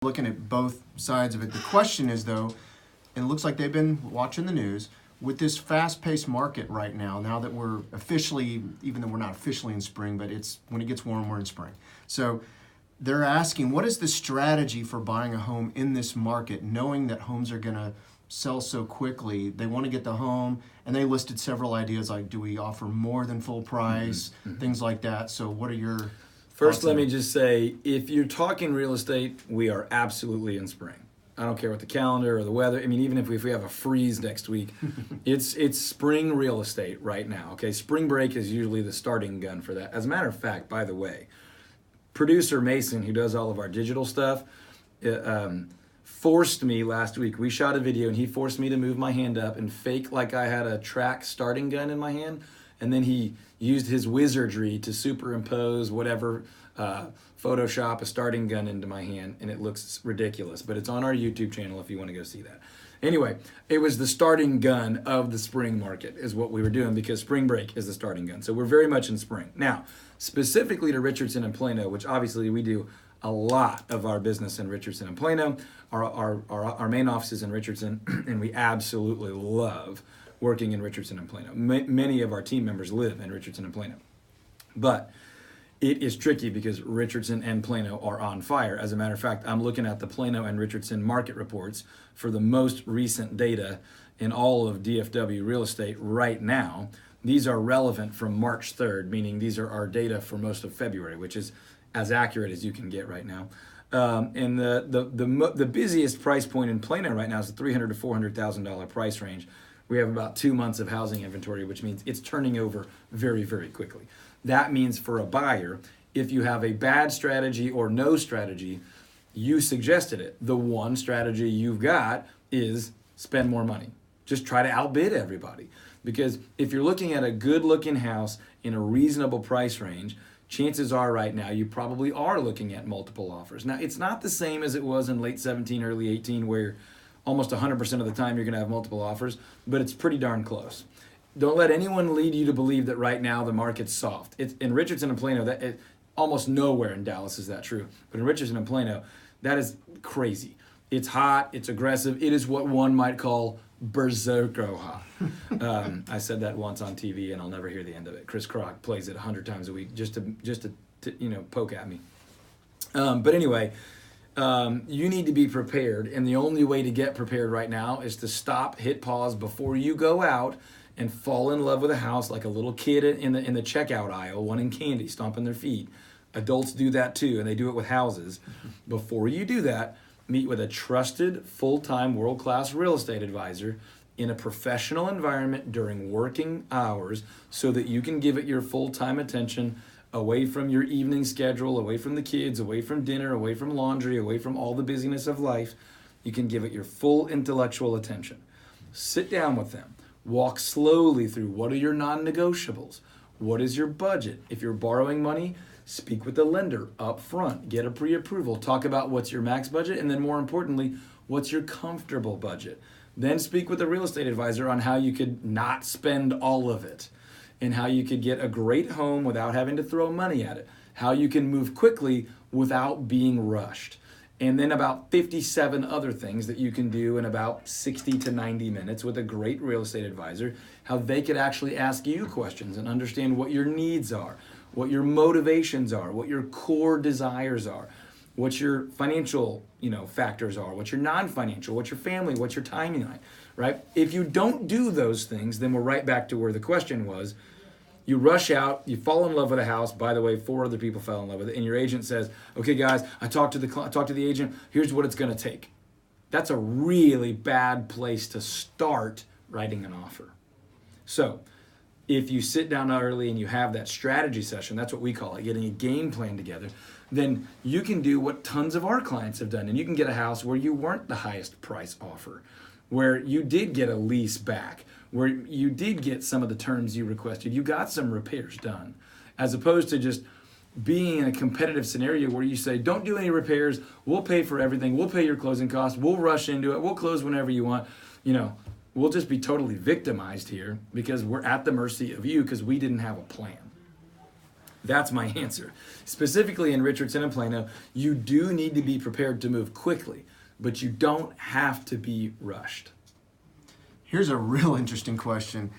looking at both sides of it. The question is, though, and it looks like they've been watching the news, with this fast-paced market right now that we're officially, even though we're not officially in spring, but it's when it gets warm, we're in spring. So they're asking, what is the strategy for buying a home in this market, knowing that homes are going to sell so quickly? They want to get the home, and they listed several ideas like, do we offer more than full price, things like that. So what are your First, let me just say, if you're talking real estate, we are absolutely in spring. I don't care what the calendar or the weather. I mean, even if we have a freeze next week, it's spring real estate right now. Okay, spring break is usually the starting gun for that. As a matter of fact, by the way, producer Mason, who does all of our digital stuff, forced me last week. We shot a video, and he forced me to move my hand up and fake like I had a track starting gun in my hand, and then he used his wizardry to superimpose whatever. Photoshop a starting gun into my hand, and it looks ridiculous, but it's on our YouTube channel if you want to go see that. Anyway, it was the starting gun of the spring market is what we were doing, because spring break is the starting gun. So we're very much in spring. Now, specifically to Richardson and Plano, which obviously we do a lot of our business in Richardson and Plano, our main office is in Richardson, and we absolutely love working in Richardson and Plano. Many of our team members live in Richardson and Plano. But it is tricky because Richardson and Plano are on fire. As a matter of fact, I'm looking at the Plano and Richardson market reports for the most recent data in all of DFW real estate right now. These are relevant from March 3rd, meaning these are our data for most of February, which is as accurate as you can get right now. And the busiest price point in Plano right now is the $300,000 to $400,000 price range. We have about 2 months of housing inventory, which means it's turning over very, very quickly. That means for a buyer, if you have a bad strategy or no strategy, you suggested it. The one strategy you've got is spend more money. Just try to outbid everybody. Because if you're looking at a good-looking house in a reasonable price range, chances are right now you probably are looking at multiple offers. Now, it's not the same as it was in late 17, early 18, where almost 100% of the time you're going to have multiple offers, but it's pretty darn close. Don't let anyone lead you to believe that right now the market's soft. It's in Richardson and Plano, almost nowhere in Dallas is that true. But in Richardson and Plano, that is crazy. It's hot, it's aggressive. It is what one might call berserker hot. I said that once on TV, and I'll never hear the end of it. Chris Kroc plays it 100 times a week just to poke at me. But anyway, you need to be prepared, and the only way to get prepared right now is to stop, hit pause before you go out and fall in love with a house like a little kid in the checkout aisle wanting candy, stomping their feet. Adults do that too, and they do it with houses. Before you do that, meet with a trusted, full-time, world-class real estate advisor in a professional environment during working hours so that you can give it your full-time attention away from your evening schedule, away from the kids, away from dinner, away from laundry, away from all the busyness of life. You can give it your full intellectual attention. Sit down with them. Walk slowly through what are your non-negotiables. What is your budget? If you're borrowing money, speak with the lender up front. Get a pre-approval. Talk about what's your max budget, and then more importantly, what's your comfortable budget. Then speak with the real estate advisor on how you could not spend all of it and how you could get a great home without having to throw money at it. How you can move quickly without being rushed. And then about 57 other things that you can do in about 60 to 90 minutes with a great real estate advisor, how they could actually ask you questions and understand what your needs are, what your motivations are, what your core desires are, what your financial, factors are, what your non-financial, what your family, what your timeline, right? If you don't do those things, then we're right back to where the question was. You rush out, you fall in love with a house. By the way, 4 other people fell in love with it, and your agent says, "Okay, guys, I talked to the agent. Here's what it's going to take." That's a really bad place to start writing an offer. So, if you sit down early and you have that strategy session, that's what we call it, getting a game plan together, then you can do what tons of our clients have done, and you can get a house where you weren't the highest price offer, where you did get a lease back, where you did get some of the terms you requested, you got some repairs done, as opposed to just being in a competitive scenario where you say, don't do any repairs, we'll pay for everything, we'll pay your closing costs, we'll rush into it, we'll close whenever you want. We'll just be totally victimized here because we're at the mercy of you because we didn't have a plan. That's my answer. Specifically in Richardson and Plano, you do need to be prepared to move quickly, but you don't have to be rushed. Here's a real interesting question.